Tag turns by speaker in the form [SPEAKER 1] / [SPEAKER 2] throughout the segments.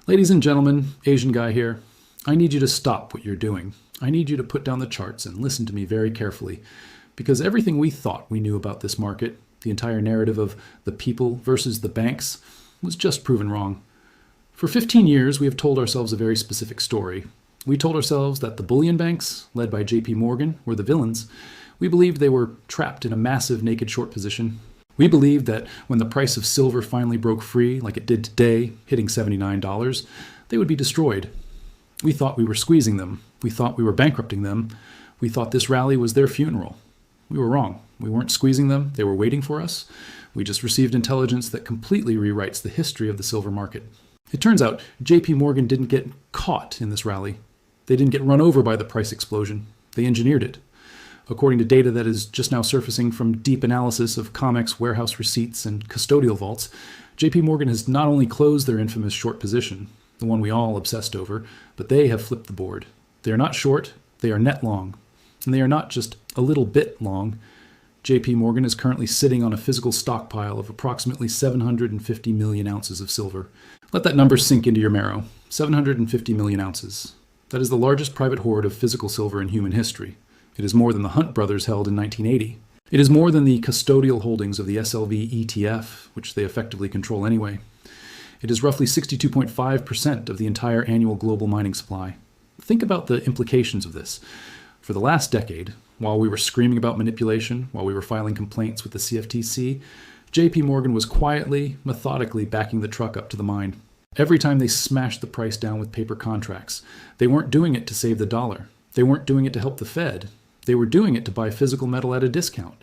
[SPEAKER 1] Ladies and gentlemen, Asian guy here. I need you to stop what you're doing. I need you to put down the charts and listen to me very carefully, because everything we thought we knew about this market, the entire narrative of the people versus the banks, was just proven wrong. For 15 years, we have told ourselves a very specific story. We told ourselves that the bullion banks, led by JP Morgan, were the villains. We believed they were trapped in a massive naked short position. We believed that when the price of silver finally broke free, like it did today, hitting $79, they would be destroyed. We thought we were squeezing them. We thought we were bankrupting them. We thought this rally was their funeral. We were wrong. We weren't squeezing them. They were waiting for us. We just received intelligence that completely rewrites the history of the silver market. It turns out JP Morgan didn't get caught in this rally. They didn't get run over by the price explosion. They engineered it. According to data that is just now surfacing from deep analysis of COMEX warehouse receipts and custodial vaults, JP Morgan has not only closed their infamous short position, the one we all obsessed over, but they have flipped the board. They are not short, they are net long. And they are not just a little bit long. JP Morgan is currently sitting on a physical stockpile of approximately 750 million ounces of silver. Let that number sink into your marrow. 750 million ounces. That is the largest private hoard of physical silver in human history. It is more than the Hunt brothers held in 1980. It is more than the custodial holdings of the SLV ETF, which they effectively control anyway. It is roughly 62.5% of the entire annual global mining supply. Think about the implications of this. For the last decade, while we were screaming about manipulation, while we were filing complaints with the CFTC, JP Morgan was quietly, methodically backing the truck up to the mine. Every time they smashed the price down with paper contracts, they weren't doing it to save the dollar. They weren't doing it to help the Fed. They were doing it to buy physical metal at a discount.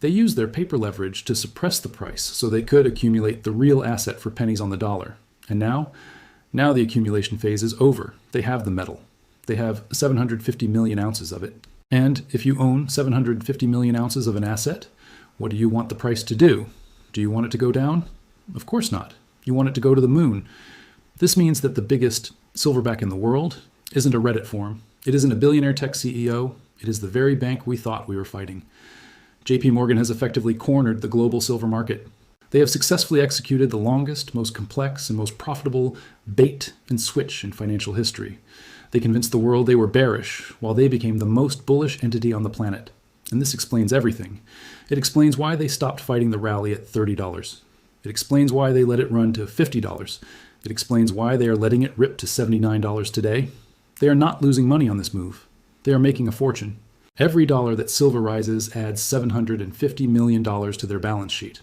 [SPEAKER 1] They used their paper leverage to suppress the price so they could accumulate the real asset for pennies on the dollar. And now the accumulation phase is over. They have the metal. They have 750 million ounces of it. And if you own 750 million ounces of an asset, what do you want the price to do? Do you want it to go down? Of course not. You want it to go to the moon. This means that the biggest silverback in the world isn't a Reddit forum. It isn't a billionaire tech CEO. It is the very bank we thought we were fighting. JP Morgan has effectively cornered the global silver market. They have successfully executed the longest, most complex, and most profitable bait and switch in financial history. They convinced the world they were bearish, while they became the most bullish entity on the planet. And this explains everything. It explains why they stopped fighting the rally at $30. It explains why they let it run to $50. It explains why they are letting it rip to $79 today. They are not losing money on this move. They are making a fortune. Every dollar that silver rises adds $750 million to their balance sheet.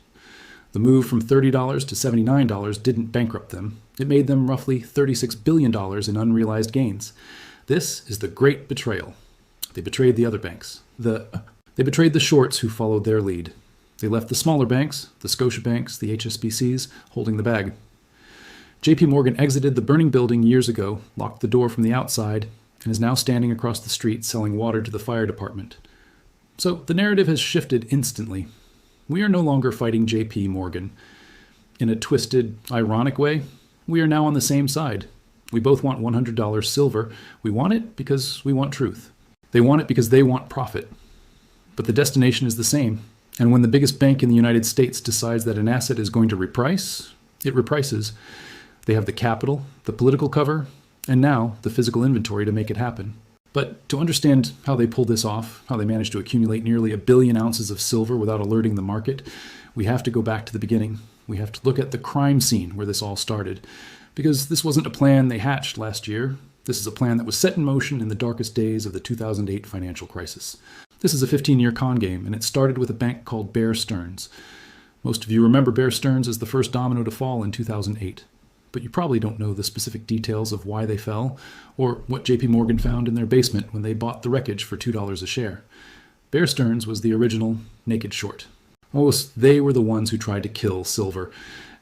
[SPEAKER 1] The move from $30 to $79 didn't bankrupt them. It made them roughly $36 billion in unrealized gains. This is the great betrayal. They betrayed the other banks. They betrayed the shorts who followed their lead. They left the smaller banks, the Scotia banks, the HSBCs, holding the bag. JP Morgan exited the burning building years ago, locked the door from the outside, and is now standing across the street selling water to the fire department. So the narrative has shifted instantly. We are no longer fighting JP Morgan. In a twisted, ironic way, we are now on the same side. We both want $100 silver. We want it because we want truth. They want it because they want profit. But the destination is the same. And when the biggest bank in the United States decides that an asset is going to reprice, it reprices. They have the capital, the political cover, and now the physical inventory to make it happen. But to understand how they pull this off, how they managed to accumulate nearly 1 billion ounces of silver without alerting the market, we have to go back to the beginning. We have to look at the crime scene where this all started. Because this wasn't a plan they hatched last year. This is a plan that was set in motion in the darkest days of the 2008 financial crisis. This is a 15-year con game, and it started with a bank called Bear Stearns. Most of you remember Bear Stearns as the first domino to fall in 2008. But you probably don't know the specific details of why they fell, or what JP Morgan found in their basement when they bought the wreckage for $2 a share. Bear Stearns was the original naked short. They were the ones who tried to kill silver.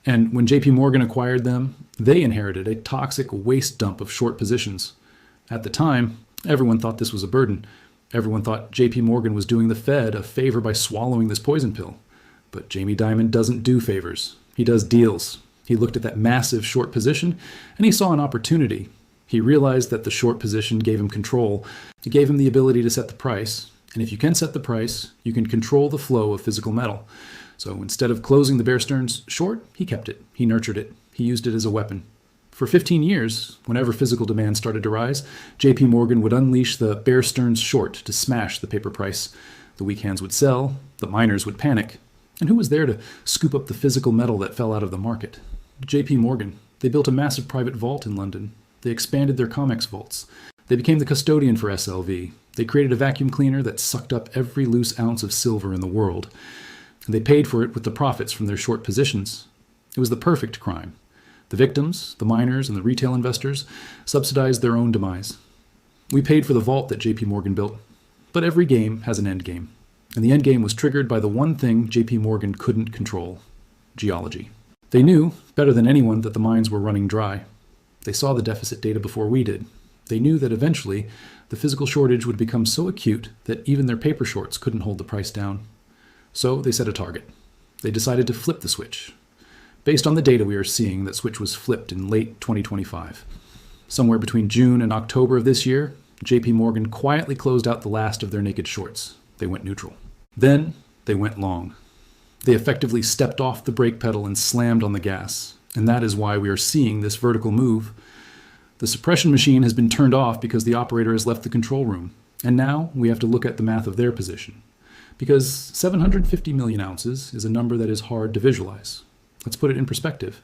[SPEAKER 1] And when JP Morgan acquired them, they inherited a toxic waste dump of short positions. At the time, everyone thought this was a burden. Everyone thought JP Morgan was doing the Fed a favor by swallowing this poison pill. But Jamie Dimon doesn't do favors. He does deals. He looked at that massive short position, and he saw an opportunity. He realized that the short position gave him control. It gave him the ability to set the price. And if you can set the price, you can control the flow of physical metal. So instead of closing the Bear Stearns short, he kept it. He nurtured it. He used it as a weapon. For 15 years, whenever physical demand started to rise, JP Morgan would unleash the Bear Stearns short to smash the paper price. The weak hands would sell, the miners would panic. And who was there to scoop up the physical metal that fell out of the market? JP Morgan. They built a massive private vault in London. They expanded their COMEX vaults. They became the custodian for SLV. They created a vacuum cleaner that sucked up every loose ounce of silver in the world. And they paid for it with the profits from their short positions. It was the perfect crime. The victims, the miners, and the retail investors subsidized their own demise. We paid for the vault that JP Morgan built. But every game has an end game. And the end game was triggered by the one thing JP Morgan couldn't control: geology. They knew, better than anyone, that the mines were running dry. They saw the deficit data before we did. They knew that eventually the physical shortage would become so acute that even their paper shorts couldn't hold the price down. So they set a target. They decided to flip the switch. Based on the data we are seeing, that switch was flipped in late 2025. Somewhere between June and October of this year, JP Morgan quietly closed out the last of their naked shorts. They went neutral. Then they went long. They effectively stepped off the brake pedal and slammed on the gas. And that is why we are seeing this vertical move. The suppression machine has been turned off because the operator has left the control room. And now we have to look at the math of their position. Because 750 million ounces is a number that is hard to visualize. Let's put it in perspective.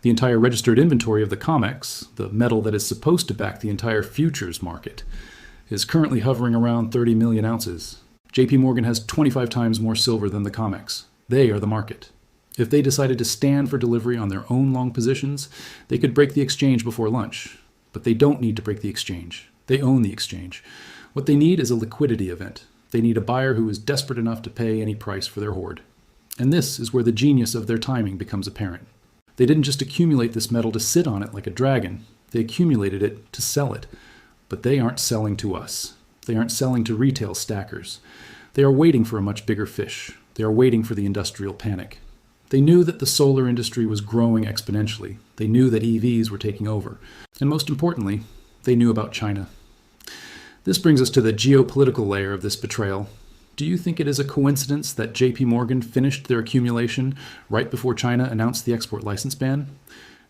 [SPEAKER 1] The entire registered inventory of the COMEX, the metal that is supposed to back the entire futures market, is currently hovering around 30 million ounces. JP Morgan has 25 times more silver than the COMEX. They are the market. If they decided to stand for delivery on their own long positions, they could break the exchange before lunch. But they don't need to break the exchange. They own the exchange. What they need is a liquidity event. They need a buyer who is desperate enough to pay any price for their hoard. And this is where the genius of their timing becomes apparent. They didn't just accumulate this metal to sit on it like a dragon. They accumulated it to sell it. But they aren't selling to us. They aren't selling to retail stackers. They are waiting for a much bigger fish. They are waiting for the industrial panic. They knew that the solar industry was growing exponentially. They knew that EVs were taking over. And most importantly, they knew about China. This brings us to the geopolitical layer of this betrayal. Do you think it is a coincidence that JP Morgan finished their accumulation right before China announced the export license ban?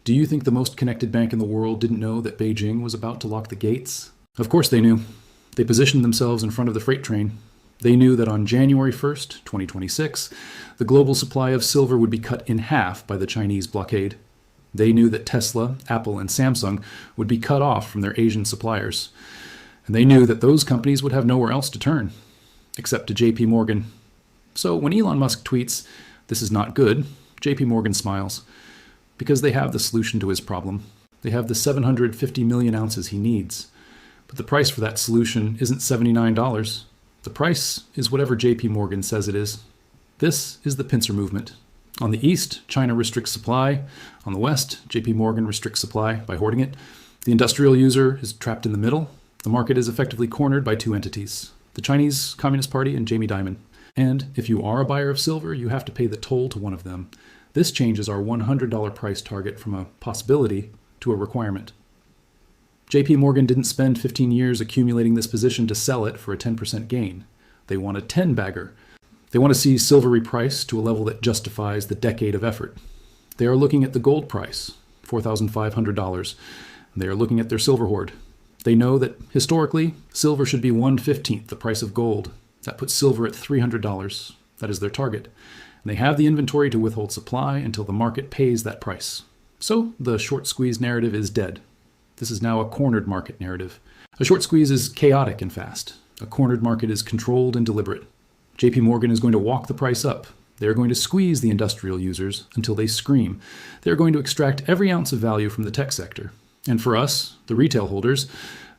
[SPEAKER 1] Do you think the most connected bank in the world didn't know that Beijing was about to lock the gates? Of course they knew. They positioned themselves in front of the freight train. They knew that on January 1st, 2026, the global supply of silver would be cut in half by the Chinese blockade. They knew that Tesla, Apple, and Samsung would be cut off from their Asian suppliers. And they knew that those companies would have nowhere else to turn, except to JP Morgan. So when Elon Musk tweets, "This is not good," JP Morgan smiles, because they have the solution to his problem. They have the 750 million ounces he needs. But the price for that solution isn't $79. The price is whatever JP Morgan says it is. This is the pincer movement. On the east, China restricts supply. On the west, JP Morgan restricts supply by hoarding it. The industrial user is trapped in the middle. The market is effectively cornered by two entities: the Chinese Communist Party and Jamie Dimon. And if you are a buyer of silver, you have to pay the toll to one of them. This changes our $100 price target from a possibility to a requirement. JP Morgan didn't spend 15 years accumulating this position to sell it for a 10% gain. They want a 10-bagger. They want to see silver repriced to a level that justifies the decade of effort. They are looking at the gold price, $4,500. They are looking at their silver hoard. They know that, historically, silver should be 1/15 the price of gold. That puts silver at $300. That is their target. And they have the inventory to withhold supply until the market pays that price. So the short squeeze narrative is dead. This is now a cornered market narrative. A short squeeze is chaotic and fast. A cornered market is controlled and deliberate. JP Morgan is going to walk the price up. They are going to squeeze the industrial users until they scream. They are going to extract every ounce of value from the tech sector. And for us, the retail holders,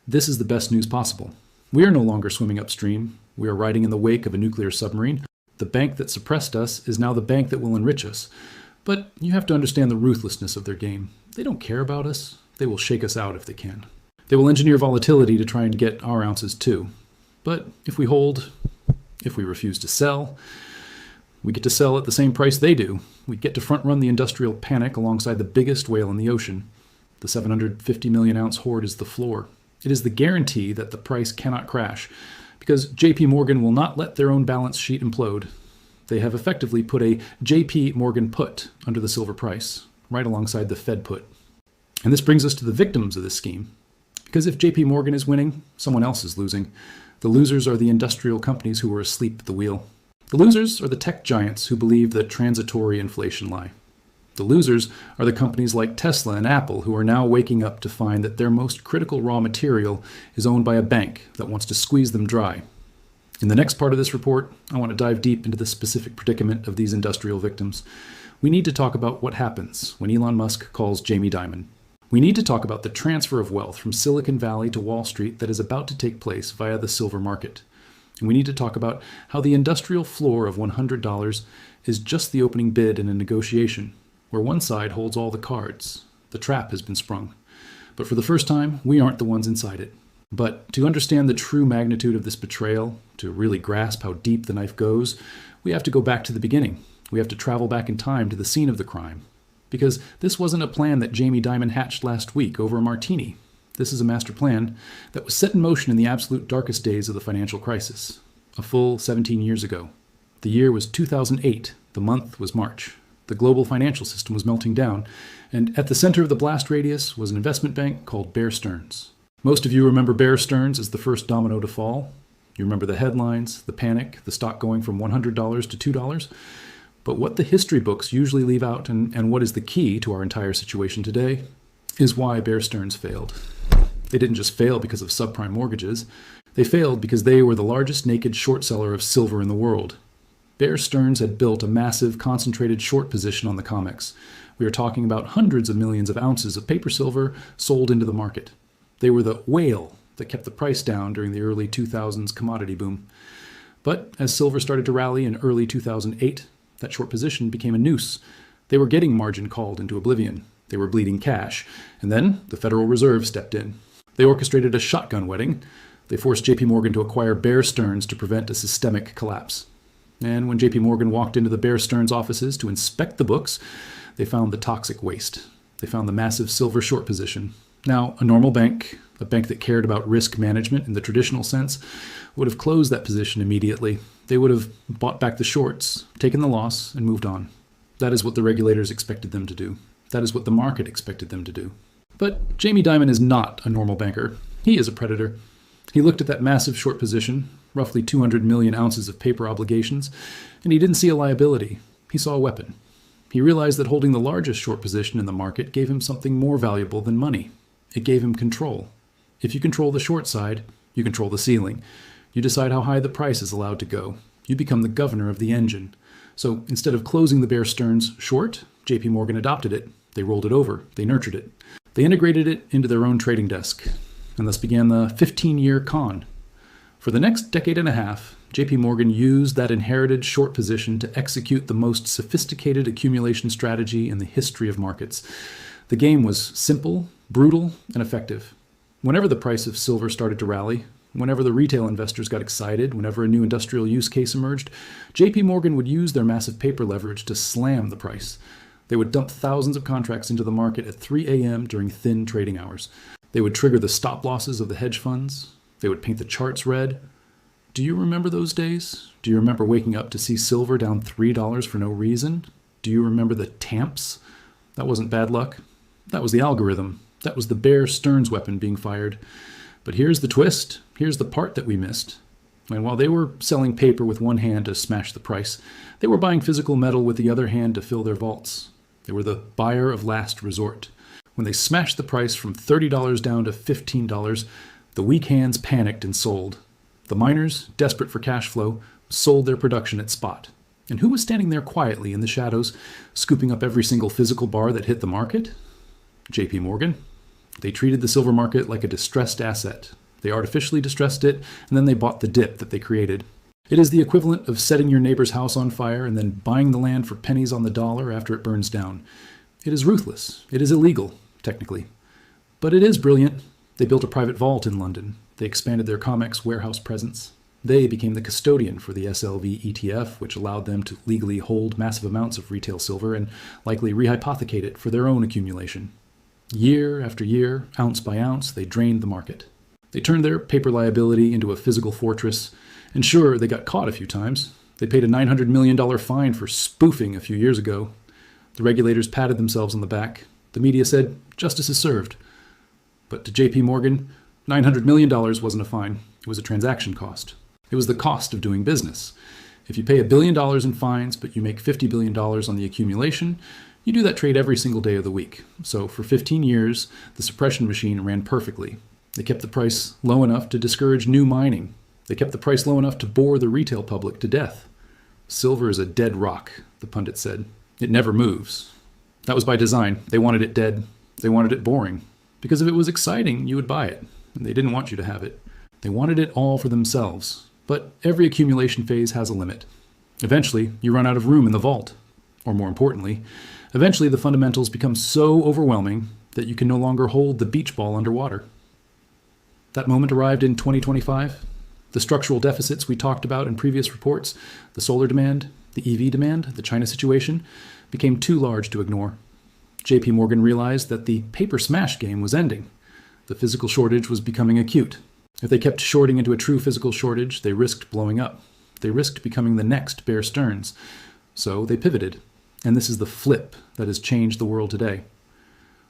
[SPEAKER 1] this is the best news possible. We are no longer swimming upstream. We are riding in the wake of a nuclear submarine. The bank that suppressed us is now the bank that will enrich us. But you have to understand the ruthlessness of their game. They don't care about us. They will shake us out if they can. They will engineer volatility to try and get our ounces too. But if we hold, if we refuse to sell, we get to sell at the same price they do. We get to front-run the industrial panic alongside the biggest whale in the ocean. The 750 million ounce hoard is the floor. It is the guarantee that the price cannot crash, because JP Morgan will not let their own balance sheet implode. They have effectively put a JP Morgan put under the silver price, right alongside the Fed put. And this brings us to the victims of this scheme. Because if JP Morgan is winning, someone else is losing. The losers are the industrial companies who were asleep at the wheel. The losers are the tech giants who believe that transitory inflation lie. The losers are the companies like Tesla and Apple who are now waking up to find that their most critical raw material is owned by a bank that wants to squeeze them dry. In the next part of this report, I want to dive deep into the specific predicament of these industrial victims. We need to talk about what happens when Elon Musk calls Jamie Dimon. We need to talk about the transfer of wealth from Silicon Valley to Wall Street that is about to take place via the silver market. And we need to talk about how the industrial floor of $100 is just the opening bid in a negotiation, where one side holds all the cards. The trap has been sprung. But for the first time, we aren't the ones inside it. But to understand the true magnitude of this betrayal, to really grasp how deep the knife goes, we have to go back to the beginning. We have to travel back in time to the scene of the crime. Because this wasn't a plan that Jamie Dimon hatched last week over a martini. This is a master plan that was set in motion in the absolute darkest days of the financial crisis, a full 17 years ago. The year was 2008. The month was March. The global financial system was melting down, and at the center of the blast radius was an investment bank called Bear Stearns. Most of you remember Bear Stearns as the first domino to fall. You remember the headlines, the panic, the stock going from $100 to $2. But what the history books usually leave out, and what is the key to our entire situation today, is why Bear Stearns failed. They didn't just fail because of subprime mortgages. They failed because they were the largest naked short seller of silver in the world. Bear Stearns had built a massive concentrated short position on the COMEX. We are talking about hundreds of millions of ounces of paper silver sold into the market. They were the whale that kept the price down during the early 2000s commodity boom. But as silver started to rally in early 2008, that short position became a noose. They were getting margin called into oblivion. They were bleeding cash. And then the Federal Reserve stepped in. They orchestrated a shotgun wedding. They forced JP Morgan to acquire Bear Stearns to prevent a systemic collapse. And when JP Morgan walked into the Bear Stearns offices to inspect the books, they found the toxic waste. They found the massive silver short position. Now, a normal bank, a bank that cared about risk management in the traditional sense, would have closed that position immediately. They would have bought back the shorts, taken the loss, and moved on. That is what the regulators expected them to do. That is what the market expected them to do. But Jamie Dimon is not a normal banker. He is a predator. He looked at that massive short position, roughly 200 million ounces of paper obligations, and he didn't see a liability. He saw a weapon. He realized that holding the largest short position in the market gave him something more valuable than money. It gave him control. If you control the short side, you control the ceiling. You decide how high the price is allowed to go. You become the governor of the engine. So instead of closing the Bear Stearns short, JP Morgan adopted it. They rolled it over. They nurtured it. They integrated it into their own trading desk. And thus began the 15-year con. For the next decade and a half, JP Morgan used that inherited short position to execute the most sophisticated accumulation strategy in the history of markets. The game was simple, brutal, and effective. Whenever the price of silver started to rally, whenever the retail investors got excited, whenever a new industrial use case emerged, JP Morgan would use their massive paper leverage to slam the price. They would dump thousands of contracts into the market at 3 a.m. during thin trading hours. They would trigger the stop losses of the hedge funds. They would paint the charts red. Do you remember those days? Do you remember waking up to see silver down $3 for no reason? Do you remember the tamps? That wasn't bad luck. That was the algorithm. That was the Bear Stearns weapon being fired. But here's the twist. Here's the part that we missed. And while they were selling paper with one hand to smash the price, they were buying physical metal with the other hand to fill their vaults. They were the buyer of last resort. When they smashed the price from $30 down to $15, the weak hands panicked and sold. The miners, desperate for cash flow, sold their production at spot. And who was standing there quietly in the shadows, scooping up every single physical bar that hit the market? JP Morgan. They treated the silver market like a distressed asset. They artificially distressed it, and then they bought the dip that they created. It is the equivalent of setting your neighbor's house on fire and then buying the land for pennies on the dollar after it burns down. It is ruthless. It is illegal, technically. But it is brilliant. They built a private vault in London. They expanded their COMEX warehouse presence. They became the custodian for the SLV ETF, which allowed them to legally hold massive amounts of retail silver and likely rehypothecate it for their own accumulation. Year after year, ounce by ounce, they drained the market. They turned their paper liability into a physical fortress. And sure, they got caught a few times. They paid a $900 million fine for spoofing a few years ago. The regulators patted themselves on the back. The media said justice is served. But to JP Morgan, $900 million wasn't a fine. It was a transaction cost. It was the cost of doing business. If you pay $1 billion in fines, but you make $50 billion on the accumulation, you do that trade every single day of the week. So for 15 years, the suppression machine ran perfectly. They kept the price low enough to discourage new mining. They kept the price low enough to bore the retail public to death. Silver is a dead rock, the pundit said. It never moves. That was by design. They wanted it dead. They wanted it boring. Because if it was exciting, you would buy it. And they didn't want you to have it. They wanted it all for themselves. But every accumulation phase has a limit. Eventually, you run out of room in the vault. Or more importantly, eventually the fundamentals become so overwhelming that you can no longer hold the beach ball underwater. That moment arrived in 2025. The structural deficits we talked about in previous reports, the solar demand, the EV demand, the China situation, became too large to ignore. JP Morgan realized that the paper smash game was ending. The physical shortage was becoming acute. If they kept shorting into a true physical shortage, they risked blowing up. They risked becoming the next Bear Stearns. So they pivoted. And this is the flip that has changed the world today.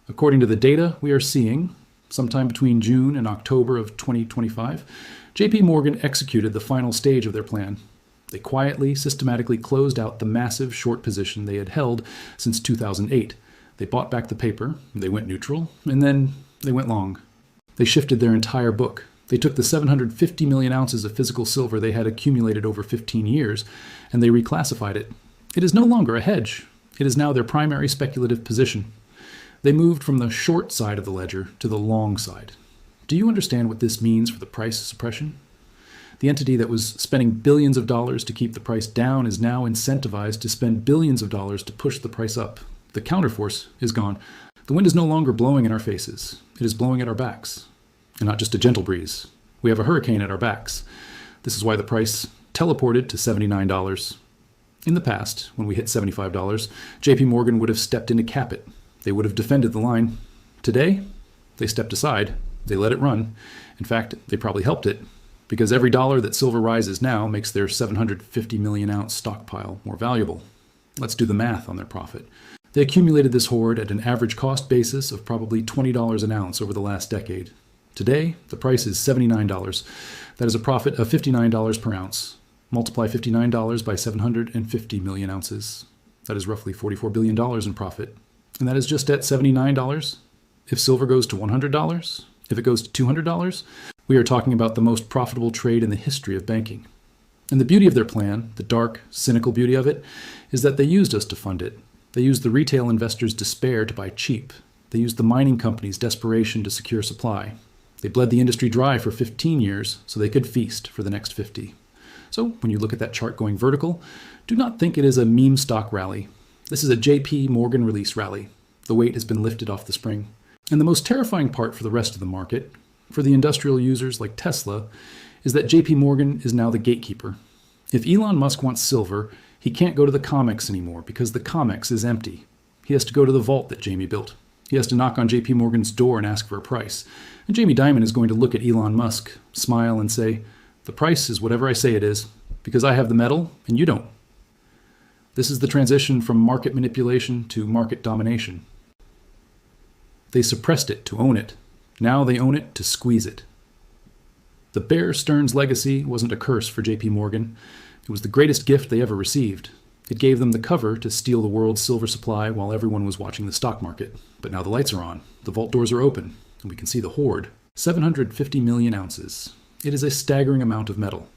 [SPEAKER 1] According to the data we are seeing, sometime between June and October of 2025, JP Morgan executed the final stage of their plan. They quietly, systematically closed out the massive short position they had held since 2008. They bought back the paper, they went neutral, and then they went long. They shifted their entire book. They took the 750 million ounces of physical silver they had accumulated over 15 years, and they reclassified it. It is no longer a hedge. It is now their primary speculative position. They moved from the short side of the ledger to the long side. Do you understand what this means for the price suppression? The entity that was spending billions of dollars to keep the price down is now incentivized to spend billions of dollars to push the price up. The counterforce is gone. The wind is no longer blowing in our faces. It is blowing at our backs. And not just a gentle breeze. We have a hurricane at our backs. This is why the price teleported to $79. In the past, when we hit $75, JP Morgan would have stepped in to cap it. They would have defended the line. Today, they stepped aside. They let it run. In fact, they probably helped it, because every dollar that silver rises now makes their 750 million ounce stockpile more valuable. Let's do the math on their profit. They accumulated this hoard at an average cost basis of probably $20 an ounce over the last decade. Today, the price is $79. That is a profit of $59 per ounce. Multiply $59 by 750 million ounces. That is roughly $44 billion in profit. And that is just at $79. If silver goes to $100, if it goes to $200, we are talking about the most profitable trade in the history of banking. And the beauty of their plan, the dark, cynical beauty of it, is that they used us to fund it. They used the retail investors' despair to buy cheap. They used the mining companies' desperation to secure supply. They bled the industry dry for 15 years so they could feast for the next 50. So when you look at that chart going vertical, do not think it is a meme stock rally. This is a JP Morgan release rally. The weight has been lifted off the spring. And the most terrifying part for the rest of the market, for the industrial users like Tesla, is that JP Morgan is now the gatekeeper. If Elon Musk wants silver, he can't go to the COMEX anymore because the COMEX is empty. He has to go to the vault that Jamie built. He has to knock on JP Morgan's door and ask for a price. And Jamie Dimon is going to look at Elon Musk, smile and say, "The price is whatever I say it is, because I have the metal and you don't." This is the transition from market manipulation to market domination. They suppressed it to own it. Now they own it to squeeze it. The Bear Stearns legacy wasn't a curse for JP Morgan. It was the greatest gift they ever received. It gave them the cover to steal the world's silver supply while everyone was watching the stock market. But now the lights are on, the vault doors are open, and we can see the hoard. 750 million ounces. It is a staggering amount of metal.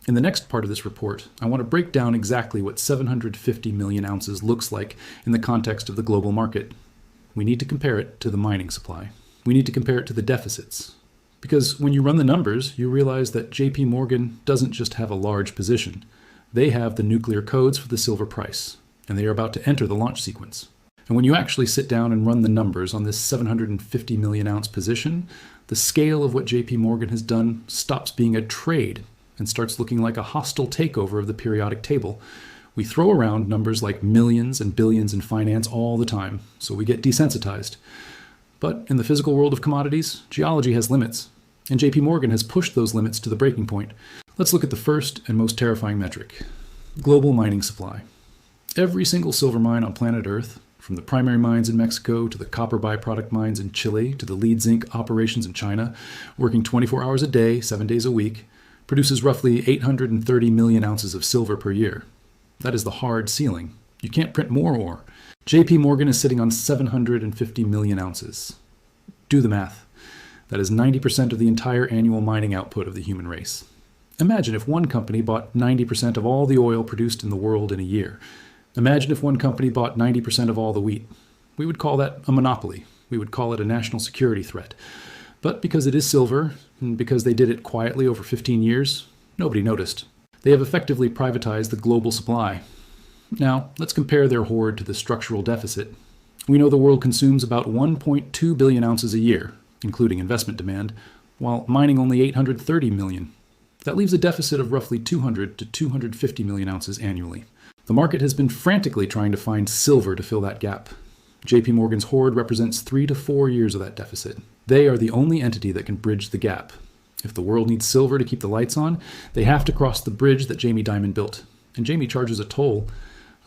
[SPEAKER 1] In the next part of this report, I want to break down exactly what 750 million ounces looks like in the context of the global market. We need to compare it to the mining supply. We need to compare it to the deficits. Because when you run the numbers, you realize that JP Morgan doesn't just have a large position. They have the nuclear codes for the silver price, and they are about to enter the launch sequence. And when you actually sit down and run the numbers on this 750 million ounce position, the scale of what JP Morgan has done stops being a trade and starts looking like a hostile takeover of the periodic table. We throw around numbers like millions and billions in finance all the time, so we get desensitized. But in the physical world of commodities, geology has limits, and JP Morgan has pushed those limits to the breaking point. Let's look at the first and most terrifying metric: global mining supply. Every single silver mine on planet Earth from the primary mines in Mexico to the copper byproduct mines in Chile to the lead zinc operations in China, working 24 hours a day, 7 days a week, produces roughly 830 million ounces of silver per year. That is the hard ceiling. You can't print more ore. JP Morgan is sitting on 750 million ounces. Do the math. That is 90% of the entire annual mining output of the human race. Imagine if one company bought 90% of all the oil produced in the world in a year. Imagine if one company bought 90% of all the wheat. We would call that a monopoly. We would call it a national security threat. But because it is silver, and because they did it quietly over 15 years, nobody noticed. They have effectively privatized the global supply. Now, let's compare their hoard to the structural deficit. We know the world consumes about 1.2 billion ounces a year, including investment demand, while mining only 830 million. That leaves a deficit of roughly 200 to 250 million ounces annually. The market has been frantically trying to find silver to fill that gap. JP Morgan's hoard represents 3 to 4 years of that deficit. They are the only entity that can bridge the gap. If the world needs silver to keep the lights on, they have to cross the bridge that Jamie Dimon built. And Jamie charges a toll.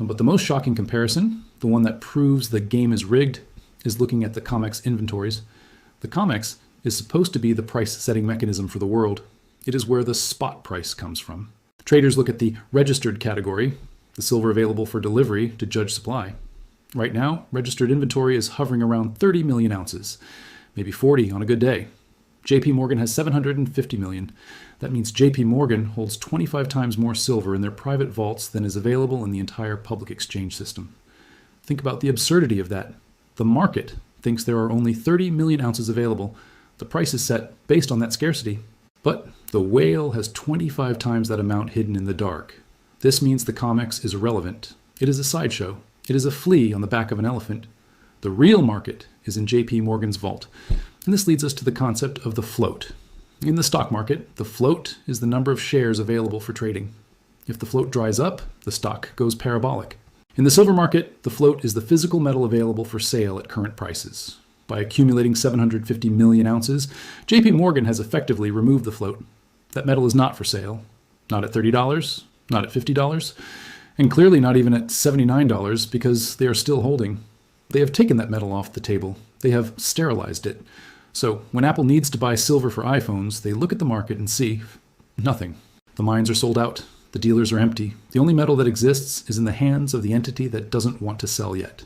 [SPEAKER 1] But the most shocking comparison, the one that proves the game is rigged, is looking at the COMEX inventories. The COMEX is supposed to be the price-setting mechanism for the world. It is where the spot price comes from. Traders look at the registered category, the silver available for delivery, to judge supply. Right now, registered inventory is hovering around 30 million ounces, maybe 40 on a good day. JP Morgan has 750 million. That means JP Morgan holds 25 times more silver in their private vaults than is available in the entire public exchange system. Think about the absurdity of that. The market thinks there are only 30 million ounces available. The price is set based on that scarcity. But the whale has 25 times that amount hidden in the dark. This means the COMEX is irrelevant. It is a sideshow. It is a flea on the back of an elephant. The real market is in JP Morgan's vault. And this leads us to the concept of the float. In the stock market, the float is the number of shares available for trading. If the float dries up, the stock goes parabolic. In the silver market, the float is the physical metal available for sale at current prices. By accumulating 750 million ounces, JP Morgan has effectively removed the float. That metal is not for sale. Not at $30, not at $50, and clearly not even at $79 because they are still holding. They have taken that metal off the table. They have sterilized it. So when Apple needs to buy silver for iPhones, they look at the market and see nothing. The mines are sold out. The dealers are empty. The only metal that exists is in the hands of the entity that doesn't want to sell yet.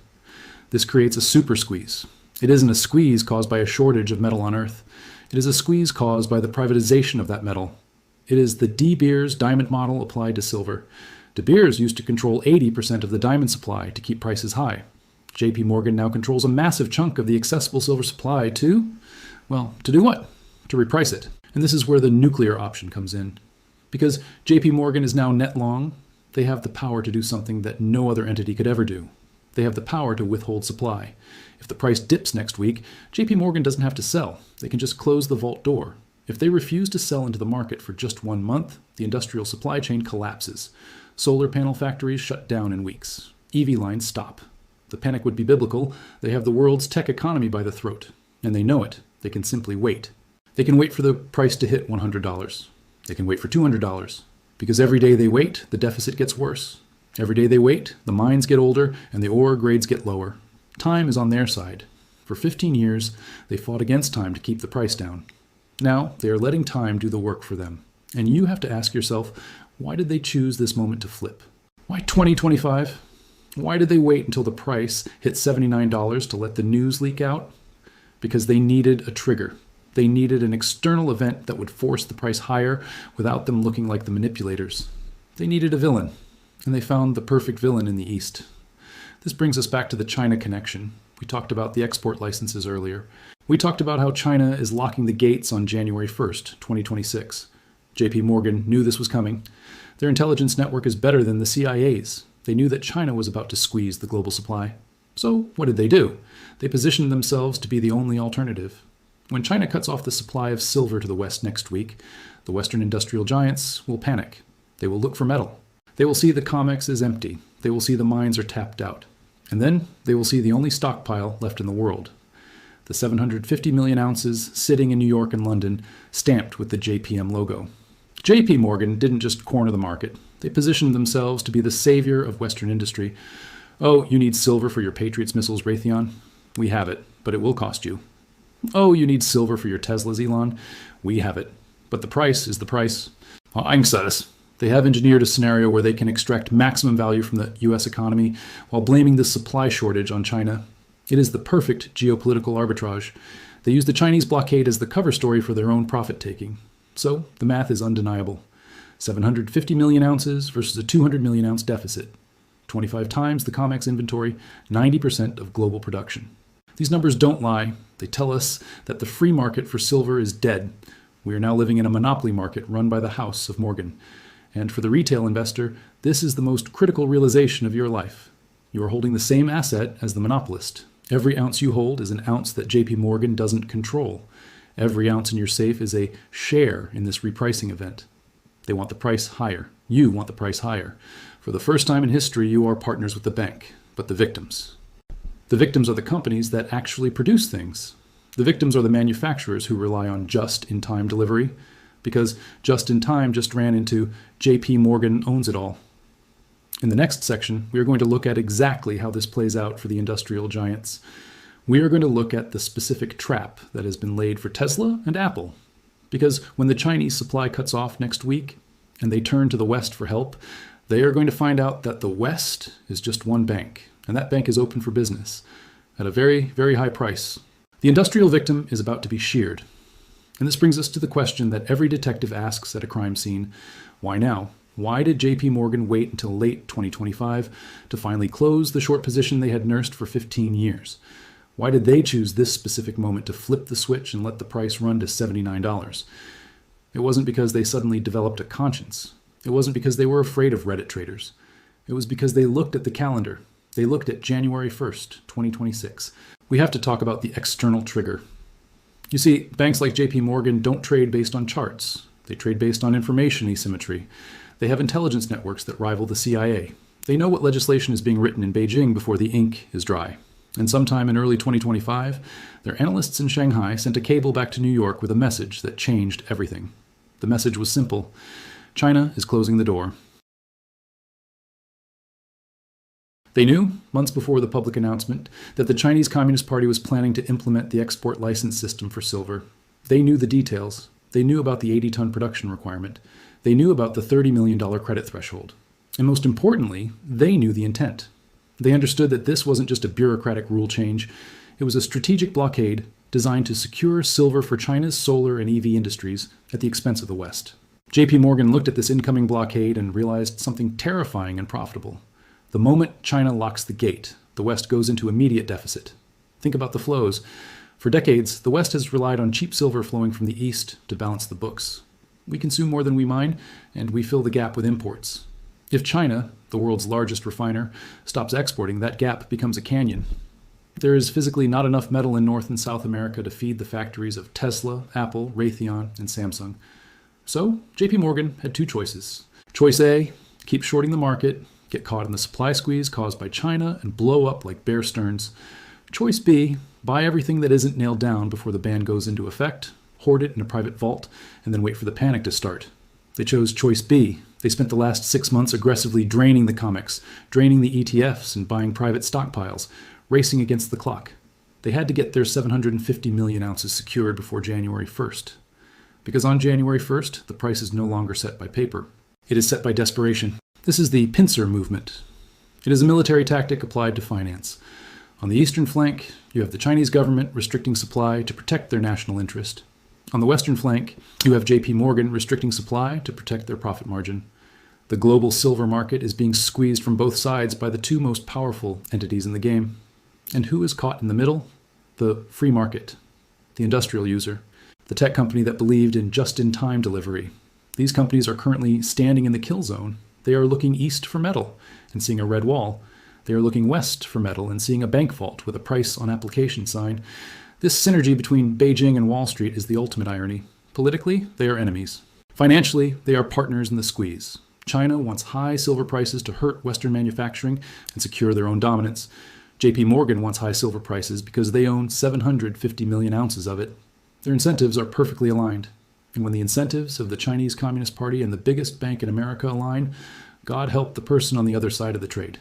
[SPEAKER 1] This creates a super squeeze. It isn't a squeeze caused by a shortage of metal on Earth. It is a squeeze caused by the privatization of that metal. It is the De Beers diamond model applied to silver. De Beers used to control 80% of the diamond supply to keep prices high. JP Morgan now controls a massive chunk of the accessible silver supply to do what? To reprice it. And this is where the nuclear option comes in. Because JP Morgan is now net long, they have the power to do something that no other entity could ever do. They have the power to withhold supply. If the price dips next week, JP Morgan doesn't have to sell. They can just close the vault door. If they refuse to sell into the market for just 1 month, the industrial supply chain collapses. Solar panel factories shut down in weeks. EV lines stop. The panic would be biblical. They have the world's tech economy by the throat. And they know it. They can simply wait. They can wait for the price to hit $100. They can wait for $200. Because every day they wait, the deficit gets worse. Every day they wait, the mines get older and the ore grades get lower. Time is on their side. For 15 years, they fought against time to keep the price down. Now, they are letting time do the work for them. And you have to ask yourself, why did they choose this moment to flip? Why 2025? Why did they wait until the price hit $79 to let the news leak out? Because they needed a trigger. They needed an external event that would force the price higher without them looking like the manipulators. They needed a villain, and they found the perfect villain in the East. This brings us back to the China connection. We talked about the export licenses earlier. We talked about how China is locking the gates on January 1st, 2026. JP Morgan knew this was coming. Their intelligence network is better than the CIA's. They knew that China was about to squeeze the global supply. So what did they do? They positioned themselves to be the only alternative. When China cuts off the supply of silver to the West next week, the Western industrial giants will panic. They will look for metal. They will see the COMEX is empty. They will see the mines are tapped out. And then they will see the only stockpile left in the world. The 750 million ounces sitting in New York and London, stamped with the JPM logo. JP Morgan didn't just corner the market. They positioned themselves to be the savior of Western industry. Oh, you need silver for your Patriots missiles, Raytheon? We have it, but it will cost you. Oh, you need silver for your Teslas, Elon? We have it, but the price is the price. Angstadas. They have engineered a scenario where they can extract maximum value from the US economy while blaming the supply shortage on China. It is the perfect geopolitical arbitrage. They use the Chinese blockade as the cover story for their own profit-taking. So the math is undeniable. 750 million ounces versus a 200 million ounce deficit. 25 times the COMEX inventory, 90% of global production. These numbers don't lie. They tell us that the free market for silver is dead. We are now living in a monopoly market run by the House of Morgan. And for the retail investor, this is the most critical realization of your life. You are holding the same asset as the monopolist. Every ounce you hold is an ounce that JP Morgan doesn't control. Every ounce in your safe is a share in this repricing event. They want the price higher. You want the price higher. For the first time in history, you are partners with the bank, but the victims. The victims are the companies that actually produce things. The victims are the manufacturers who rely on just-in-time delivery, because just-in-time just ran into JP Morgan owns it all. In the next section, we are going to look at exactly how this plays out for the industrial giants. We are going to look at the specific trap that has been laid for Tesla and Apple. Because when the Chinese supply cuts off next week and they turn to the West for help, they are going to find out that the West is just one bank, and that bank is open for business at a very, very high price. The industrial victim is about to be sheared. And this brings us to the question that every detective asks at a crime scene: why now? Why did JP Morgan wait until late 2025 to finally close the short position they had nursed for 15 years? Why did they choose this specific moment to flip the switch and let the price run to $79? It wasn't because they suddenly developed a conscience. It wasn't because they were afraid of Reddit traders. It was because they looked at the calendar. They looked at January 1st, 2026. We have to talk about the external trigger. You see, banks like JP Morgan don't trade based on charts. They trade based on information asymmetry. They have intelligence networks that rival the CIA. They know what legislation is being written in Beijing before the ink is dry. And sometime in early 2025, their analysts in Shanghai sent a cable back to New York with a message that changed everything. The message was simple: China is closing the door. They knew, months before the public announcement, that the Chinese Communist Party was planning to implement the export license system for silver. They knew the details. They knew about the 80-ton production requirement. They knew about the $30 million credit threshold. And most importantly, they knew the intent. They understood that this wasn't just a bureaucratic rule change. It was a strategic blockade designed to secure silver for China's solar and EV industries at the expense of the West. JP Morgan looked at this incoming blockade and realized something terrifying and profitable. The moment China locks the gate, the West goes into immediate deficit. Think about the flows. For decades, the West has relied on cheap silver flowing from the East to balance the books. We consume more than we mine, and we fill the gap with imports. If China, the world's largest refiner, stops exporting, that gap becomes a canyon. There is physically not enough metal in North and South America to feed the factories of Tesla, Apple, Raytheon, and Samsung. So, JP Morgan had two choices. Choice A, keep shorting the market, get caught in the supply squeeze caused by China, and blow up like Bear Stearns. Choice B, buy everything that isn't nailed down before the ban goes into effect, hoard it in a private vault, and then wait for the panic to start. They chose choice B. They spent the last 6 months aggressively draining the COMEX, draining the ETFs, and buying private stockpiles, racing against the clock. They had to get their 750 million ounces secured before January 1st. Because on January 1st, the price is no longer set by paper. It is set by desperation. This is the pincer movement. It is a military tactic applied to finance. On the eastern flank, you have the Chinese government restricting supply to protect their national interest. On the western flank, you have JP Morgan restricting supply to protect their profit margin. The global silver market is being squeezed from both sides by the two most powerful entities in the game. And who is caught in the middle? The free market, the industrial user, the tech company that believed in just-in-time delivery. These companies are currently standing in the kill zone. They are looking east for metal and seeing a red wall. They are looking west for metal and seeing a bank vault with a price on application sign. This synergy between Beijing and Wall Street is the ultimate irony. Politically, they are enemies. Financially, they are partners in the squeeze. China wants high silver prices to hurt Western manufacturing and secure their own dominance. JP Morgan wants high silver prices because they own 750 million ounces of it. Their incentives are perfectly aligned. And when the incentives of the Chinese Communist Party and the biggest bank in America align, God help the person on the other side of the trade.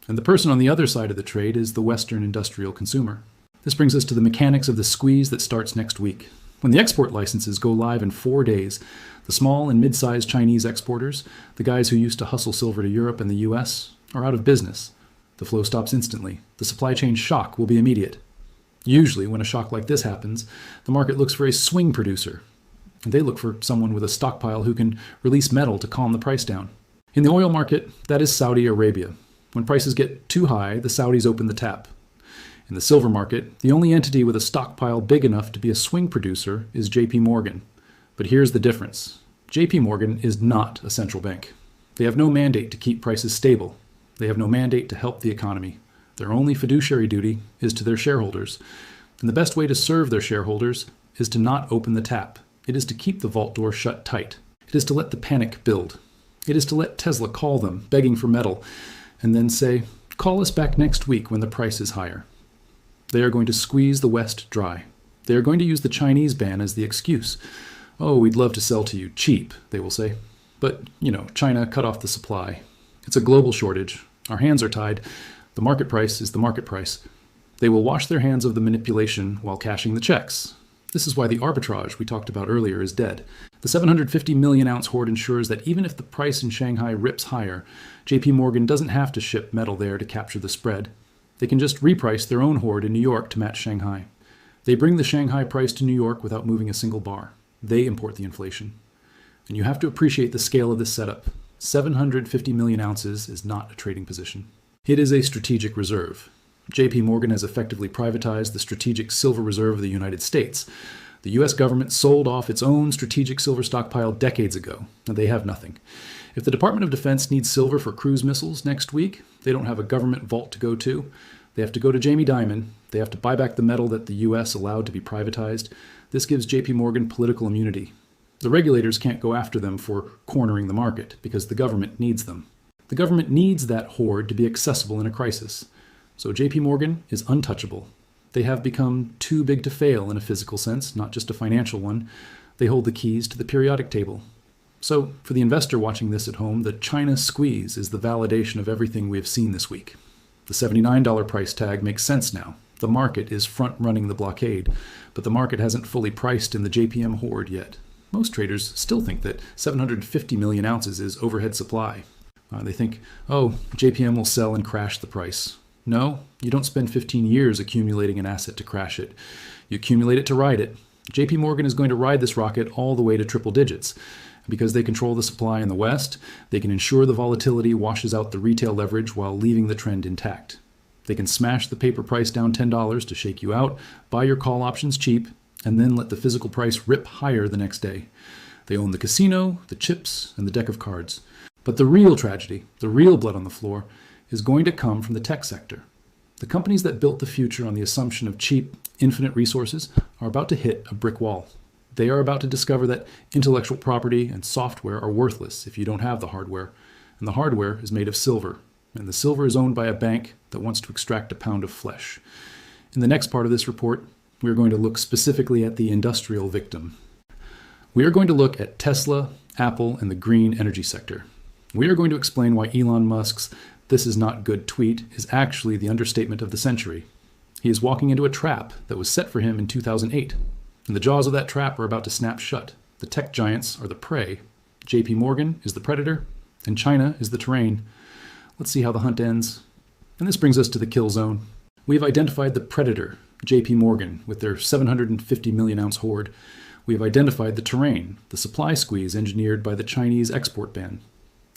[SPEAKER 1] And the person on the other side of the trade is the Western industrial consumer. This brings us to the mechanics of the squeeze that starts next week. When the export licenses go live in 4 days, the small and mid-sized Chinese exporters, the guys who used to hustle silver to Europe and the US, are out of business. The flow stops instantly. The supply chain shock will be immediate. Usually, when a shock like this happens, the market looks for a swing producer. And they look for someone with a stockpile who can release metal to calm the price down. In the oil market, that is Saudi Arabia. When prices get too high, the Saudis open the tap. In the silver market, the only entity with a stockpile big enough to be a swing producer is JP Morgan. But here's the difference. JP Morgan is not a central bank. They have no mandate to keep prices stable. They have no mandate to help the economy. Their only fiduciary duty is to their shareholders. And the best way to serve their shareholders is to not open the tap. It is to keep the vault door shut tight. It is to let the panic build. It is to let Tesla call them, begging for metal, and then say, call us back next week when the price is higher. They are going to squeeze the West dry. They are going to use the Chinese ban as the excuse. Oh, we'd love to sell to you cheap, they will say. But, China cut off the supply. It's a global shortage. Our hands are tied. The market price is the market price. They will wash their hands of the manipulation while cashing the checks. This is why the arbitrage we talked about earlier is dead. The 750 million ounce hoard ensures that even if the price in Shanghai rips higher, JP Morgan doesn't have to ship metal there to capture the spread. They can just reprice their own hoard in New York to match Shanghai. They bring the Shanghai price to New York without moving a single bar. They import the inflation. And you have to appreciate the scale of this setup. 750 million ounces is not a trading position. It is a strategic reserve. JP Morgan has effectively privatized the strategic silver reserve of the United States. The US government sold off its own strategic silver stockpile decades ago, and they have nothing. If the Department of Defense needs silver for cruise missiles next week, they don't have a government vault to go to. They have to go to Jamie Dimon. They have to buy back the metal that the US allowed to be privatized. This gives JP Morgan political immunity. The regulators can't go after them for cornering the market because the government needs them. The government needs that hoard to be accessible in a crisis. So JP Morgan is untouchable. They have become too big to fail in a physical sense, not just a financial one. They hold the keys to the periodic table. So for the investor watching this at home, the China squeeze is the validation of everything we have seen this week. The $79 price tag makes sense now. The market is front-running the blockade, but the market hasn't fully priced in the JPM hoard yet. Most traders still think that 750 million ounces is overhead supply. They think, JPM will sell and crash the price. No, you don't spend 15 years accumulating an asset to crash it. You accumulate it to ride it. JP Morgan is going to ride this rocket all the way to triple digits. Because they control the supply in the West, they can ensure the volatility washes out the retail leverage while leaving the trend intact. They can smash the paper price down $10 to shake you out, buy your call options cheap, and then let the physical price rip higher the next day. They own the casino, the chips, and the deck of cards. But the real tragedy, the real blood on the floor, is going to come from the tech sector. The companies that built the future on the assumption of cheap, infinite resources are about to hit a brick wall. They are about to discover that intellectual property and software are worthless if you don't have the hardware. And the hardware is made of silver. And the silver is owned by a bank that wants to extract a pound of flesh. In the next part of this report, we are going to look specifically at the industrial victim. We are going to look at Tesla, Apple, and the green energy sector. We are going to explain why Elon Musk's "this is not good" tweet is actually the understatement of the century. He is walking into a trap that was set for him in 2008. And the jaws of that trap are about to snap shut. The tech giants are the prey. JP Morgan is the predator, and China is the terrain. Let's see how the hunt ends. And this brings us to the kill zone. We've identified the predator, JP Morgan, with their 750 million ounce hoard. We have identified the terrain, the supply squeeze engineered by the Chinese export ban.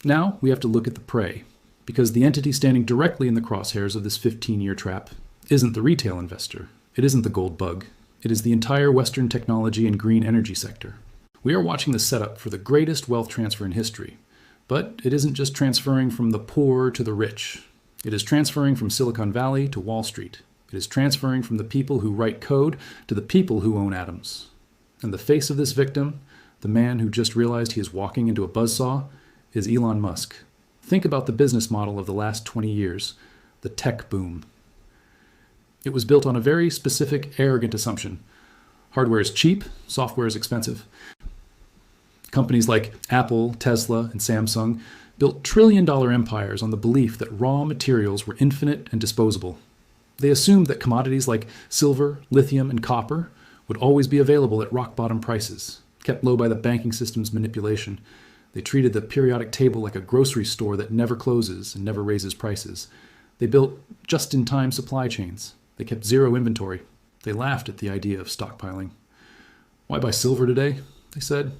[SPEAKER 1] Now we have to look at the prey, because the entity standing directly in the crosshairs of this 15-year trap isn't the retail investor. It isn't the gold bug. It is the entire Western technology and green energy sector. We are watching the setup for the greatest wealth transfer in history. But it isn't just transferring from the poor to the rich. It is transferring from Silicon Valley to Wall Street. It is transferring from the people who write code to the people who own atoms. And the face of this victim, the man who just realized he is walking into a buzzsaw, is Elon Musk. Think about the business model of the last 20 years, the tech boom. It was built on a very specific, arrogant assumption. Hardware is cheap, software is expensive. Companies like Apple, Tesla, and Samsung built trillion-dollar empires on the belief that raw materials were infinite and disposable. They assumed that commodities like silver, lithium, and copper would always be available at rock-bottom prices, kept low by the banking system's manipulation. They treated the periodic table like a grocery store that never closes and never raises prices. They built just-in-time supply chains. They kept zero inventory. They laughed at the idea of stockpiling. Why buy silver today? They said.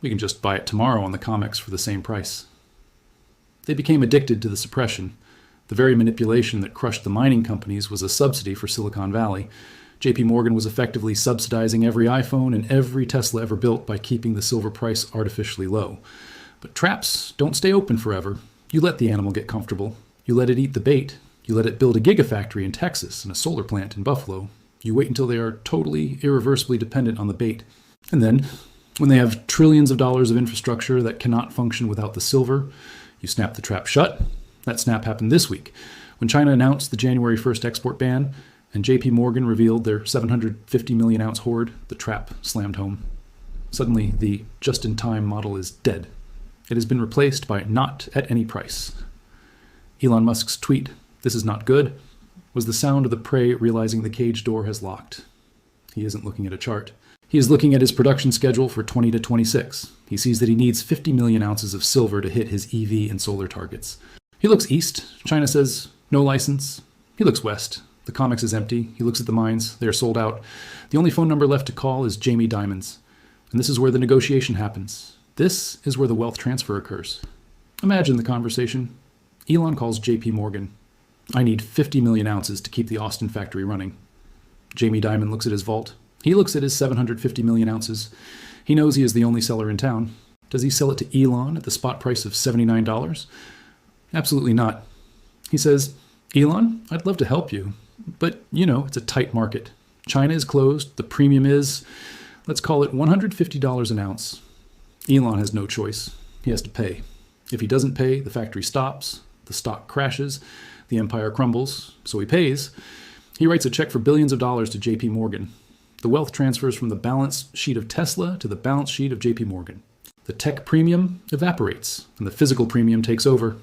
[SPEAKER 1] We can just buy it tomorrow on the COMEX for the same price. They became addicted to the suppression. The very manipulation that crushed the mining companies was a subsidy for Silicon Valley. JP Morgan was effectively subsidizing every iPhone and every Tesla ever built by keeping the silver price artificially low. But traps don't stay open forever. You let the animal get comfortable. You let it eat the bait. You let it build a gigafactory in Texas and a solar plant in Buffalo. You wait until they are totally, irreversibly dependent on the bait. And then, when they have trillions of dollars of infrastructure that cannot function without the silver, you snap the trap shut. That snap happened this week, when China announced the January 1st export ban, and JP Morgan revealed their 750 million ounce hoard. The trap slammed home. Suddenly, the just-in-time model is dead. It has been replaced by not at any price. Elon Musk's tweet, "This is not good," was the sound of the prey realizing the cage door has locked. He isn't looking at a chart. He is looking at his production schedule for 20 to 26. He sees that he needs 50 million ounces of silver to hit his EV and solar targets. He looks east. China says, no license. He looks west. The COMEX is empty. He looks at the mines. They are sold out. The only phone number left to call is Jamie Dimon's. And this is where the negotiation happens. This is where the wealth transfer occurs. Imagine the conversation. Elon calls JP Morgan. I need 50 million ounces to keep the Austin factory running. Jamie Dimon looks at his vault. He looks at his 750 million ounces. He knows he is the only seller in town. Does he sell it to Elon at the spot price of $79? Absolutely not. He says, Elon, I'd love to help you, but it's a tight market. China is closed. The premium is, let's call it $150 an ounce. Elon has no choice. He has to pay. If he doesn't pay, the factory stops, the stock crashes, the empire crumbles, so he pays. He writes a check for billions of dollars to JP Morgan. The wealth transfers from the balance sheet of Tesla to the balance sheet of JP Morgan. The tech premium evaporates, and the physical premium takes over.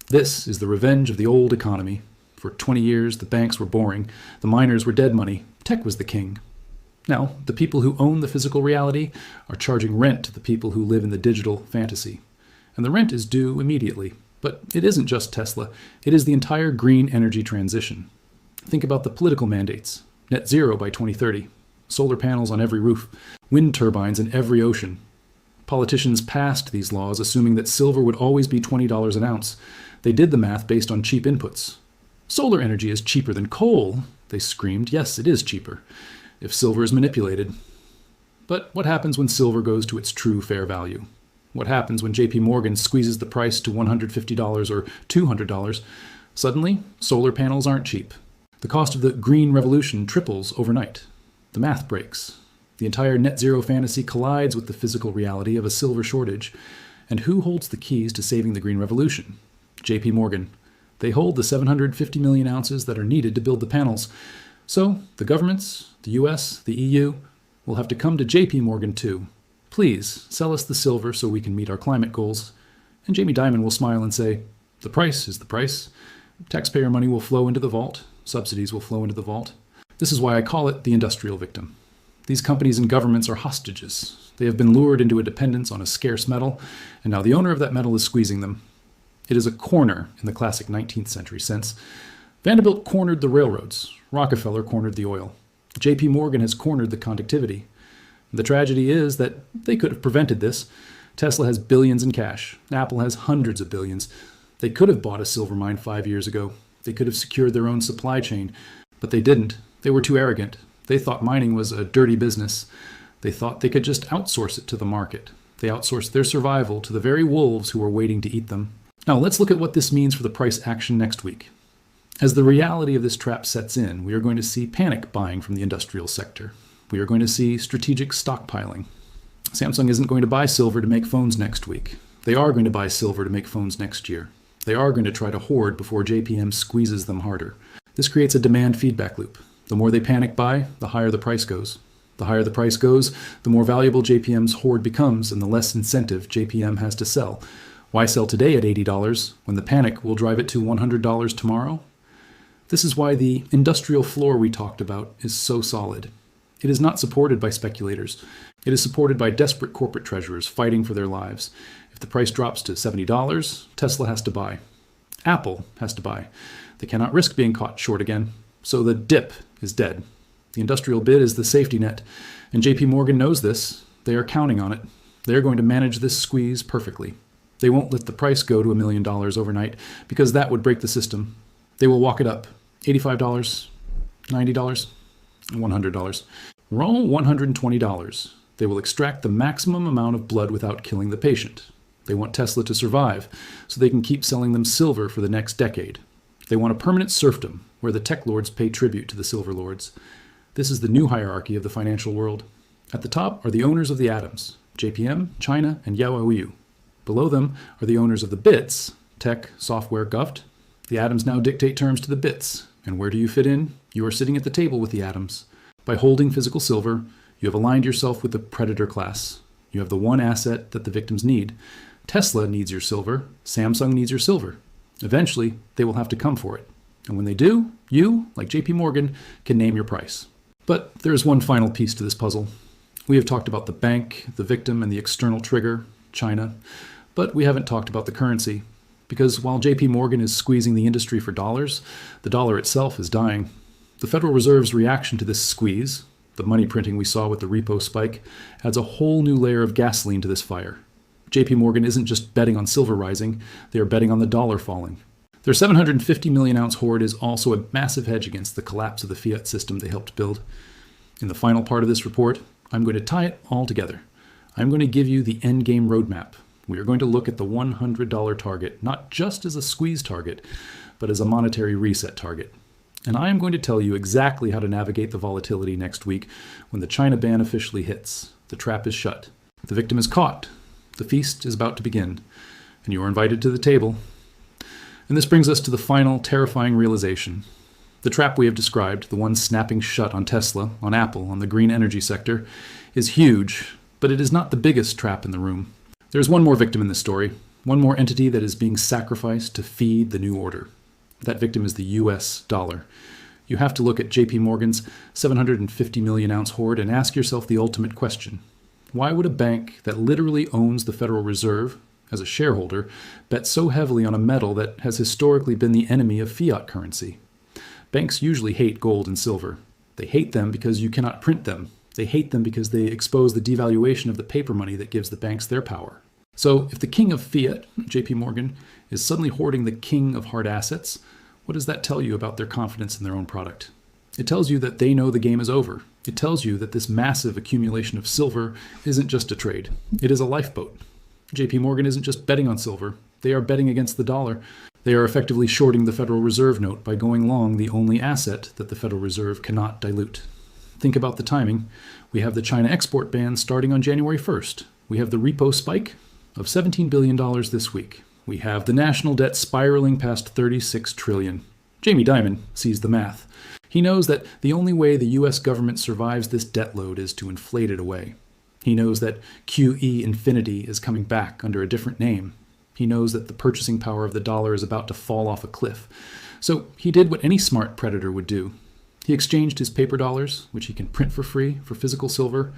[SPEAKER 1] This is the revenge of the old economy. For 20 years, the banks were boring. The miners were dead money. Tech was the king. Now, the people who own the physical reality are charging rent to the people who live in the digital fantasy. And the rent is due immediately. But it isn't just Tesla. It is the entire green energy transition. Think about the political mandates. Net zero by 2030. Solar panels on every roof. Wind turbines in every ocean. Politicians passed these laws assuming that silver would always be $20 an ounce. They did the math based on cheap inputs. Solar energy is cheaper than coal, they screamed. Yes, it is cheaper, if silver is manipulated. But what happens when silver goes to its true fair value? What happens when JP Morgan squeezes the price to $150 or $200? Suddenly, solar panels aren't cheap. The cost of the green revolution triples overnight. The math breaks. The entire net zero fantasy collides with the physical reality of a silver shortage. And who holds the keys to saving the green revolution? JP Morgan. They hold the 750 million ounces that are needed to build the panels. So the governments, the US, the EU, will have to come to JP Morgan too. Please sell us the silver so we can meet our climate goals. And Jamie Dimon will smile and say, the price is the price. Taxpayer money will flow into the vault. Subsidies will flow into the vault. This is why I call it the industrial victim. These companies and governments are hostages. They have been lured into a dependence on a scarce metal, and now the owner of that metal is squeezing them. It is a corner in the classic 19th century sense. Vanderbilt cornered the railroads. Rockefeller cornered the oil. JP Morgan has cornered the conductivity. The tragedy is that they could have prevented this. Tesla has billions in cash. Apple has hundreds of billions. They could have bought a silver mine 5 years ago. They could have secured their own supply chain. But they didn't. They were too arrogant. They thought mining was a dirty business. They thought they could just outsource it to the market. They outsourced their survival to the very wolves who were waiting to eat them. Now let's look at what this means for the price action next week. As the reality of this trap sets in, we are going to see panic buying from the industrial sector. We are going to see strategic stockpiling. Samsung isn't going to buy silver to make phones next week. They are going to buy silver to make phones next year. They are going to try to hoard before JPM squeezes them harder. This creates a demand feedback loop. The more they panic buy, the higher the price goes. The higher the price goes, the more valuable JPM's hoard becomes and the less incentive JPM has to sell. Why sell today at $80 when the panic will drive it to $100 tomorrow? This is why the industrial floor we talked about is so solid. It is not supported by speculators. It is supported by desperate corporate treasurers fighting for their lives. If the price drops to $70, Tesla has to buy. Apple has to buy. They cannot risk being caught short again. So the dip is dead. The industrial bid is the safety net. And JP Morgan knows this. They are counting on it. They are going to manage this squeeze perfectly. They won't let the price go to $1 million overnight because that would break the system. They will walk it up. $85, $90, $100. Roll $120. They will extract the maximum amount of blood without killing the patient. They want Tesla to survive so they can keep selling them silver for the next decade. They want a permanent serfdom where the tech lords pay tribute to the silver lords. This is the new hierarchy of the financial world. At the top are the owners of the atoms, JPM, China, and Yaoyu. Below them are the owners of the bits, tech, software, govt. The atoms now dictate terms to the bits. And where do you fit in? You are sitting at the table with the atoms. By holding physical silver, you have aligned yourself with the predator class. You have the one asset that the victims need. Tesla needs your silver. Samsung needs your silver. Eventually, they will have to come for it. And when they do, you, like JP Morgan, can name your price. But there is one final piece to this puzzle. We have talked about the bank, the victim, and the external trigger, China. But we haven't talked about the currency. Because while JP Morgan is squeezing the industry for dollars, the dollar itself is dying. The Federal Reserve's reaction to this squeeze, the money printing we saw with the repo spike, adds a whole new layer of gasoline to this fire. JP Morgan isn't just betting on silver rising, they are betting on the dollar falling. Their 750 million ounce hoard is also a massive hedge against the collapse of the fiat system they helped build. In the final part of this report, I'm going to tie it all together. I'm going to give you the endgame roadmap. We are going to look at the $100 target, not just as a squeeze target, but as a monetary reset target. And I am going to tell you exactly how to navigate the volatility next week when the China ban officially hits. The trap is shut. The victim is caught. The feast is about to begin. And you are invited to the table. And this brings us to the final terrifying realization. The trap we have described, the one snapping shut on Tesla, on Apple, on the green energy sector, is huge, but it is not the biggest trap in the room. There's one more victim in this story, one more entity that is being sacrificed to feed the new order. That victim is the US dollar. You have to look at JP Morgan's 750 million ounce hoard and ask yourself the ultimate question. Why would a bank that literally owns the Federal Reserve, as a shareholder, bet so heavily on a metal that has historically been the enemy of fiat currency? Banks usually hate gold and silver. They hate them because you cannot print them. They hate them because they expose the devaluation of the paper money that gives the banks their power. So if the king of fiat, JP Morgan, is suddenly hoarding the king of hard assets, what does that tell you about their confidence in their own product? It tells you that they know the game is over. It tells you that this massive accumulation of silver isn't just a trade. It is a lifeboat. JP Morgan isn't just betting on silver. They are betting against the dollar. They are effectively shorting the Federal Reserve note by going long the only asset that the Federal Reserve cannot dilute. Think about the timing. We have the China export ban starting on January 1st. We have the repo spike of $17 billion this week. We have the national debt spiraling past $36 trillion. Jamie Dimon sees the math. He knows that the only way the US government survives this debt load is to inflate it away. He knows that QE infinity is coming back under a different name. He knows that the purchasing power of the dollar is about to fall off a cliff. So he did what any smart predator would do. He exchanged his paper dollars, which he can print for free, for physical silver,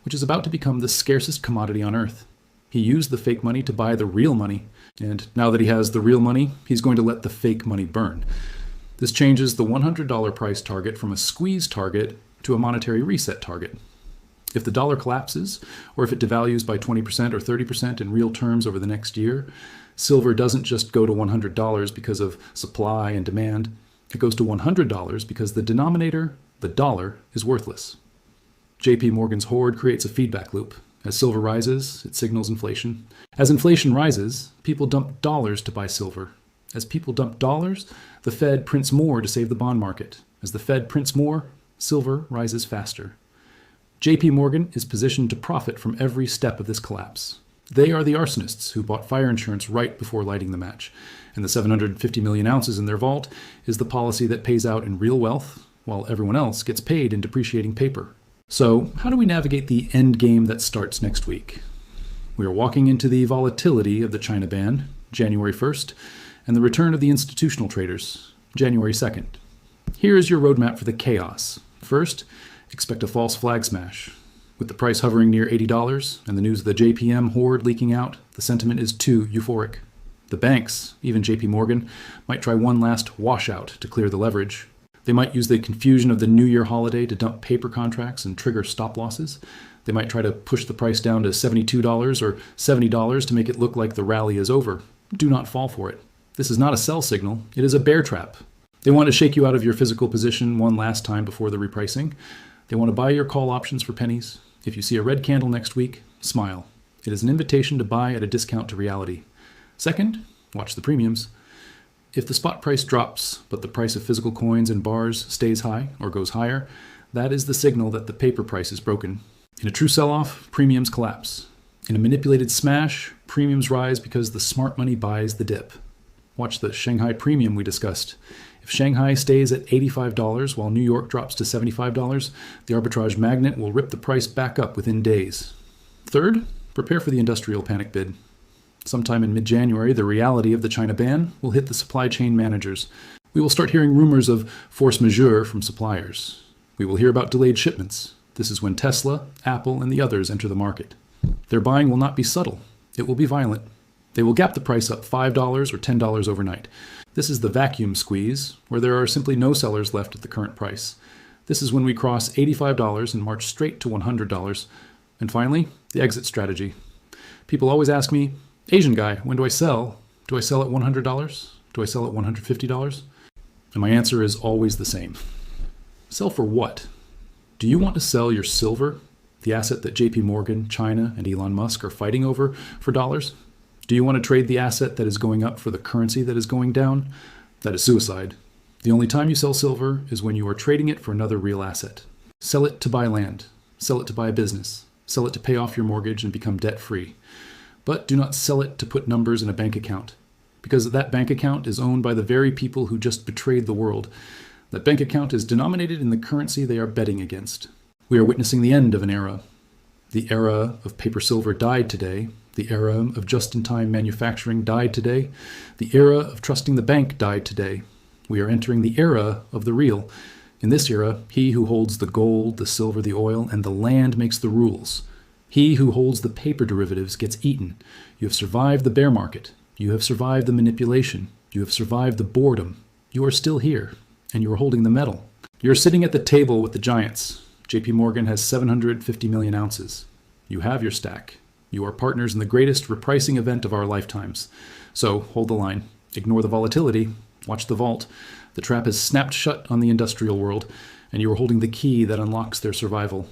[SPEAKER 1] which is about to become the scarcest commodity on earth. He used the fake money to buy the real money, and now that he has the real money, he's going to let the fake money burn. This changes the $100 price target from a squeeze target to a monetary reset target. If the dollar collapses, or if it devalues by 20% or 30% in real terms over the next year, silver doesn't just go to $100 because of supply and demand. It goes to $100 because the denominator, the dollar, is worthless. JP Morgan's hoard creates a feedback loop. As silver rises, it signals inflation. As inflation rises, people dump dollars to buy silver. As people dump dollars, the Fed prints more to save the bond market. As the Fed prints more, silver rises faster. JP Morgan is positioned to profit from every step of this collapse. They are the arsonists who bought fire insurance right before lighting the match. And the 750 million ounces in their vault is the policy that pays out in real wealth, while everyone else gets paid in depreciating paper. So how do we navigate the end game that starts next week? We are walking into the volatility of the China ban, January 1st, and the return of the institutional traders, January 2nd. Here is your roadmap for the chaos. First, expect a false flag smash. With the price hovering near $80 and the news of the JPM hoard leaking out, the sentiment is too euphoric. The banks, even JP Morgan, might try one last washout to clear the leverage. They might use the confusion of the New Year holiday to dump paper contracts and trigger stop losses. They might try to push the price down to $72 or $70 to make it look like the rally is over. Do not fall for it. This is not a sell signal. It is a bear trap. They want to shake you out of your physical position one last time before the repricing. They want to buy your call options for pennies. If you see a red candle next week, smile. It is an invitation to buy at a discount to reality. Second, watch the premiums. If the spot price drops, but the price of physical coins and bars stays high or goes higher, that is the signal that the paper price is broken. In a true sell-off, premiums collapse. In a manipulated smash, premiums rise because the smart money buys the dip. Watch the Shanghai premium we discussed. If Shanghai stays at $85 while New York drops to $75, the arbitrage magnet will rip the price back up within days. Third, prepare for the industrial panic bid. Sometime in mid-January, the reality of the China ban will hit the supply chain managers. We will start hearing rumors of force majeure from suppliers. We will hear about delayed shipments. This is when Tesla, Apple, and the others enter the market. Their buying will not be subtle. It will be violent. They will gap the price up $5 or $10 overnight. This is the vacuum squeeze, where there are simply no sellers left at the current price. This is when we cross $85 and march straight to $100. And finally, the exit strategy. People always ask me, Asian guy, when do I sell? Do I sell at $100? Do I sell at $150? And my answer is always the same. Sell for what? Do you want to sell your silver, the asset that JP Morgan, China, and Elon Musk are fighting over, for dollars? Do you want to trade the asset that is going up for the currency that is going down? That is suicide. The only time you sell silver is when you are trading it for another real asset. Sell it to buy land. Sell it to buy a business. Sell it to pay off your mortgage and become debt-free. But do not sell it to put numbers in a bank account, because that bank account is owned by the very people who just betrayed the world. That bank account is denominated in the currency they are betting against. We are witnessing the end of an era. The era of paper silver died today. The era of just-in-time manufacturing died today. The era of trusting the bank died today. We are entering the era of the real. In this era, he who holds the gold, the silver, the oil, and the land makes the rules. He who holds the paper derivatives gets eaten. You have survived the bear market. You have survived the manipulation. You have survived the boredom. You are still here, and you are holding the metal. You are sitting at the table with the giants. JP Morgan has 750 million ounces. You have your stack. You are partners in the greatest repricing event of our lifetimes. So hold the line. Ignore the volatility. Watch the vault. The trap has snapped shut on the industrial world, and you are holding the key that unlocks their survival.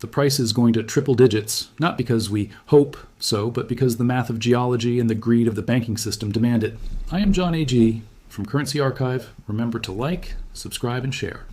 [SPEAKER 1] The price is going to triple digits, not because we hope so, but because the math of geology and the greed of the banking system demand it. I am Jon AG from Currency Archive. Remember to like, subscribe, and share.